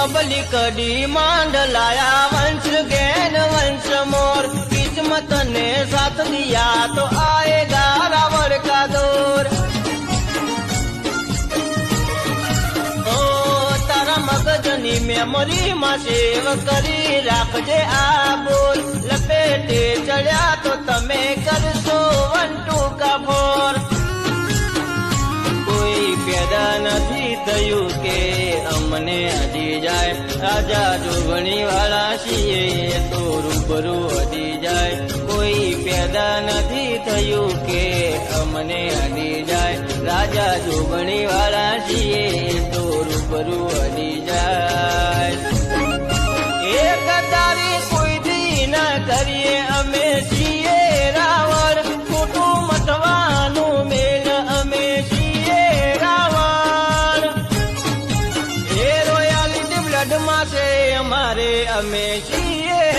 public demand लाया वंश gain वंश मोर किस्मत ने साथ दिया तो आएगा रावण का दौर ओ तारा मगजनी मेमोरी में सेव करी राखजे आ बोल लपेटे चढ़्या तो तमे करशो 1 2 का फोर પેદા નથી થયું કે અમને હજી જાય રાજા જોગણી વાળા છીએ તો રૂબરૂ હજી જાય કોઈ પેદા નથી થયું કે અમને હજી જાય રાજા જોગણી વાળા છીએ તો રૂબરૂ હજી જાય એક તારી કોઈથી ના કરીએ અમે છીએ રાવણ ખોટું મટવાનું મેલ અમે અમારે અમે છીએ